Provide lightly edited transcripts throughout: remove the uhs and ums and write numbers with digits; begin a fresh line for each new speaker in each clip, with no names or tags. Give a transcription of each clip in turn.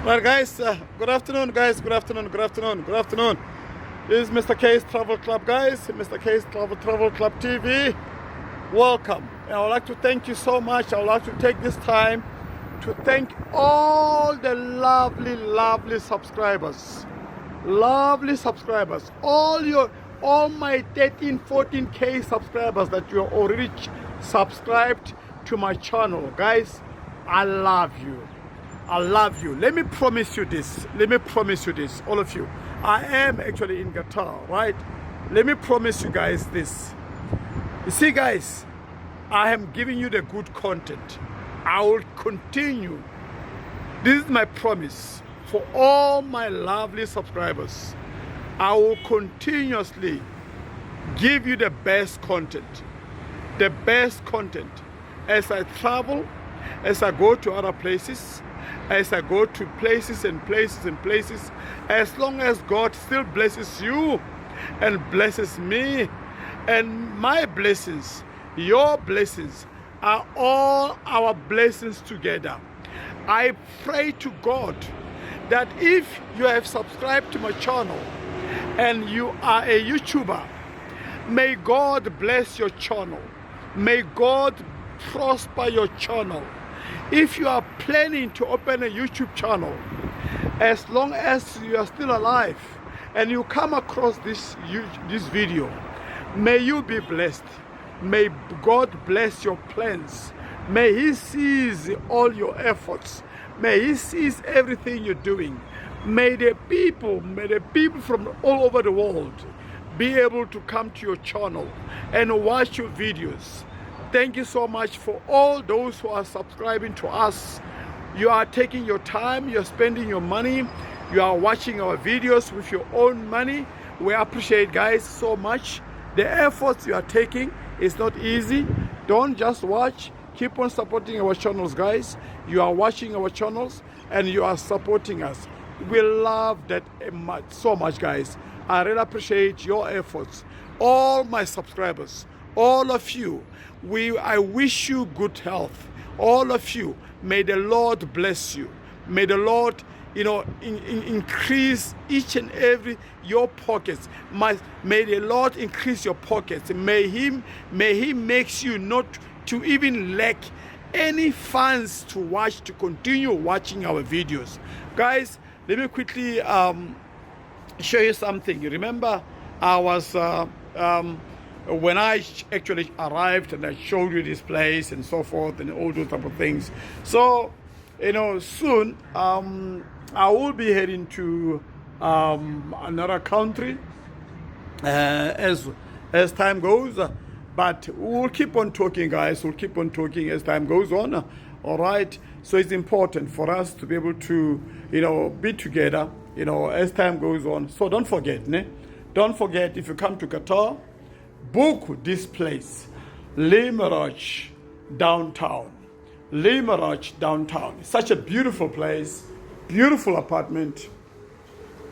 Well, guys, good afternoon, guys. Good afternoon, good afternoon, good afternoon. This is Mr. K's Travel Club, guys. Mr. K's Travel Club TV. Welcome. And I would like to thank you so much. I would like to take this time to thank all the lovely subscribers. Lovely subscribers. All my 13, 14K subscribers that you are already subscribed to my channel. Guys, I love you. I love you. Let me promise you this. Let me promise you this, all of you. I am actually in Qatar, right? Let me promise you guys this. You see, guys, I am giving you the good content. I will continue. This is my promise for all my lovely subscribers. I will continuously give you the best content. The best content. As I travel, as I go to other places, as I go to places and places and places, as long as God still blesses you and blesses me, and my blessings, your blessings, are all our blessings together. I pray to God that if you have subscribed to my channel and you are a YouTuber, may God bless your channel. May God prosper your channel. If you are planning to open a YouTube channel, as long as you are still alive and you come across this video, may you be blessed. May God bless your plans. May He sees all your efforts. May He sees everything you're doing. May the people from all over the world be able to come to your channel and watch your videos. Thank you so much for all those who are subscribing to us. You are taking your time, you're spending your money, you are watching our videos with your own money. We appreciate, guys, so much. The efforts you are taking is not easy. Don't just watch. Keep on supporting our channels, guys. You are watching our channels and you are supporting us. We love that so much, guys. I really appreciate your efforts. All my subscribers, all of you, I wish you good health. All of you, may the Lord bless you. May the Lord, increase each and every your pockets. May the Lord increase your pockets. May He makes you not to even lack any funds to continue watching our videos. Guys, let me quickly show you something. You remember I was when I actually arrived and I showed you this place and so forth and all those type of things. So, soon I will be heading to another country as time goes. But we'll keep on talking, guys. We'll keep on talking as time goes on. All right. So it's important for us to be able to, be together, as time goes on. So don't forget, Don't forget, if you come to Qatar, book this place, Mirage downtown. Mirage downtown. It's such a beautiful place, beautiful apartment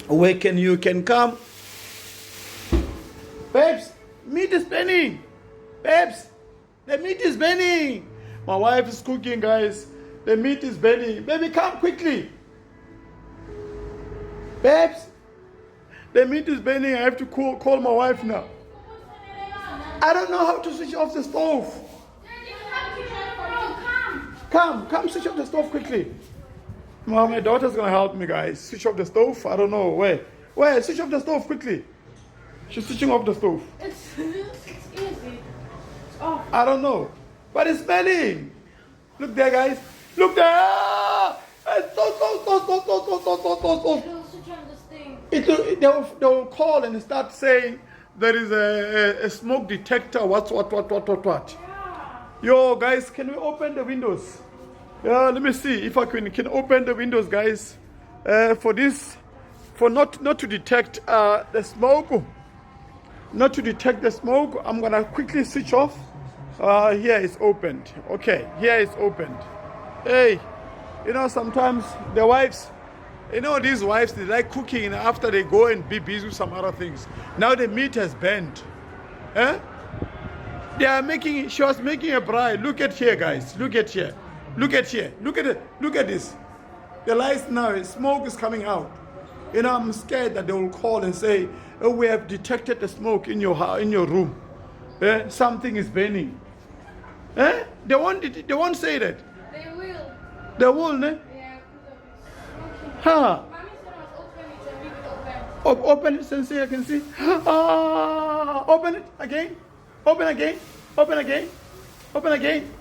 where you can come. Babes, meat is burning. Babes, the meat is burning. My wife is cooking, guys. The meat is burning. Baby, come quickly. Babes, the meat is burning. I have to call my wife now. I don't know how to switch off the stove. Come, switch off the stove quickly. Well, my daughter's gonna help me, guys. Switch off the stove. I don't know where. Switch off the stove quickly. She's switching off the stove.
It's easy. It's off.
I don't know, but it's smelling. Look there, guys. Look there. It's so.
It'll switch on this thing.
They will call and start saying there is a smoke detector. What?
Yeah.
Yo, guys, can we open the windows? Yeah, let me see if I can open the windows, guys. For not to detect the smoke. Not to detect the smoke, I'm gonna quickly switch off. Here it's opened. Okay, here it's opened. Hey, sometimes the wives, these wives, they like cooking after they go and be busy with some other things. Now the meat has burned. She was making a braai. Look at here, guys. Look at here. Look at here. Look at it. Look at this. The lights now, smoke is coming out. You know, I'm scared that they will call and say, oh, we have detected the smoke in your house, in your room. Something is burning. They won't say that.
They will.
They will, ne?
Yeah, because
Huh.
Mommy said I was open it and leave it open.
Open it, Sensei, I can see. Ah, open it again. Open again. Open again. Open again.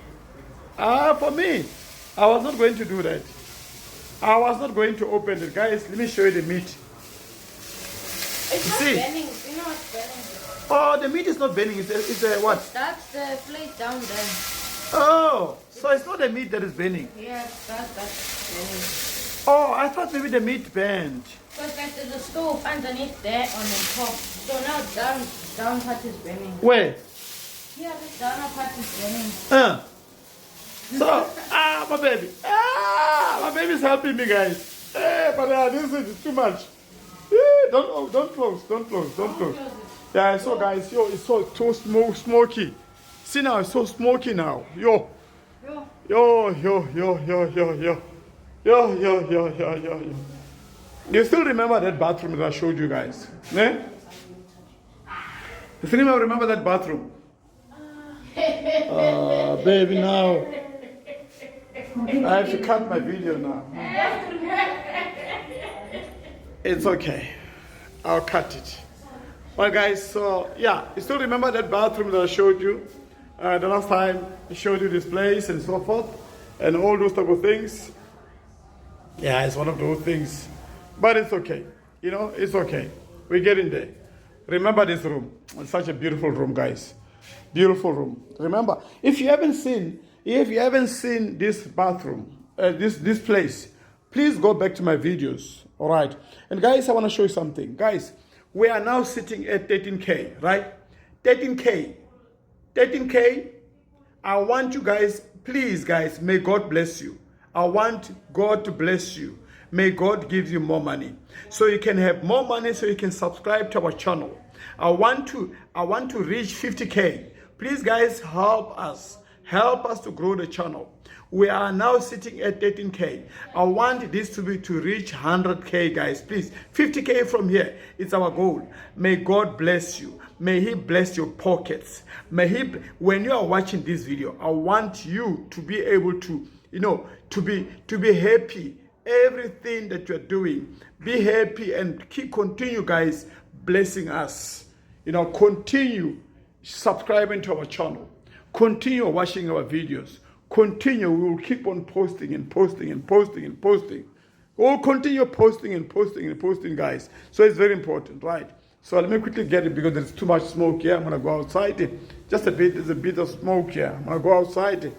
For me, I was not going to do that. I was not going to open it. Guys, let me show you the meat.
It's not
See?
burning. You know what's burning?
Oh, the meat is not burning. It's a what?
That's the plate down there.
Oh, so it's not the meat that is burning.
Yeah, that's burning.
Oh, I thought maybe the meat burned.
Because like there's a stove underneath there on the top. So now down part is burning.
Where?
Yeah, this down part is burning.
So, my baby. My baby's helping me, guys. But this is too much. Don't close. Yeah, so guys, it's so too smoky. See now, it's so smoky now. Yo. You still remember that bathroom that I showed you guys? Eh? You still remember that bathroom? Baby, now I have to cut my video now. It's okay. I'll cut it. Well, guys, so yeah, you still remember that bathroom that I showed you? The last time I showed you this place and so forth, and all those type of things. Yeah, it's one of those things. But it's okay. You know, it's okay. We're getting there. Remember this room. It's such a beautiful room, guys. Beautiful room. Remember, if you haven't seen this bathroom, this place, please go back to my videos. All right. And guys, I want to show you something. Guys, we are now sitting at 13K, right? 13K. I want you guys, please, guys, may God bless you. I want God to bless you. May God give you more money, so you can have more money, so you can subscribe to our channel. I want to reach 50K. Please, guys, help us to grow the channel. We are now sitting at 13K. I want this to reach 100K, guys. Please, 50K from here. It's our goal. May God bless you. May He bless your pockets. May He, when you are watching this video, I want you to be able to, to be happy. Everything that you're doing, be happy and continue, guys, blessing us. Continue subscribing to our channel. Continue watching our videos. Continue. We will keep on posting and posting and posting and posting. We'll continue posting and posting and posting, guys. So it's very important, right? So let me quickly get it because there's too much smoke here. I'm gonna go outside. Just a bit. There's a bit of smoke here. I'm gonna go outside.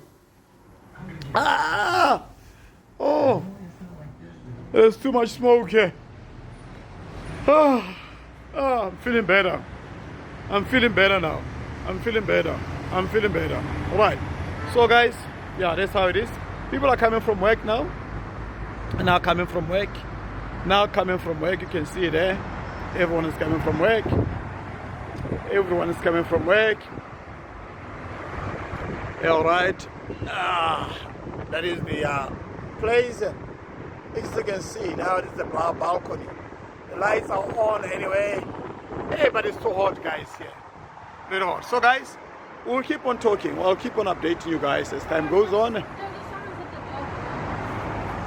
Oh. There's too much smoke here. I'm feeling better. I'm feeling better now. I'm feeling better. All right. So, guys, yeah, that's how it is. People are coming from work now. Now coming from work. You can see it there. Everyone is coming from work. Yeah, all right. That is the place. As you can see, now this is the balcony. The lights are on anyway. Hey, but it's too hot, guys, here. Very hot. So, guys, we'll keep on talking. I'll keep on updating you guys as time goes on.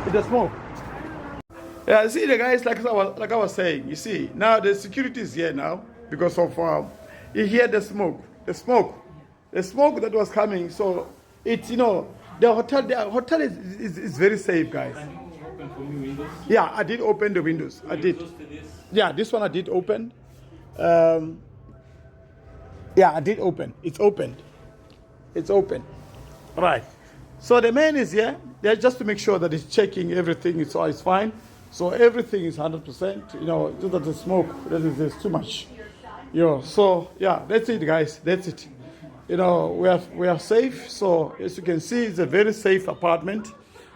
It's the smoke. Yeah, see the guys, like I was saying, you see, now the security is here now because of, you hear the smoke that was coming. So, it's, the hotel is very safe, guys. Yeah, I did open the windows. I did. Yeah, this one I did open. Yeah, I did open. It's opened. Right. So the man is here. There just to make sure that he's checking everything. It's fine. So everything is 100%. Just that the smoke, there's too much. So yeah, that's it, guys. That's it. We are safe. So as you can see, it's a very safe apartment.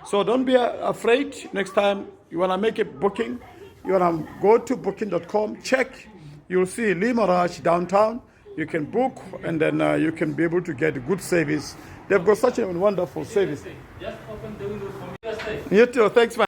So don't be afraid. Next time you want to make a booking, you want to go to booking.com, check. You'll see Mirage downtown. You can book and then you can be able to get a good service. They've got such a wonderful service.
Just open the windows for me.
You too. Thanks, man.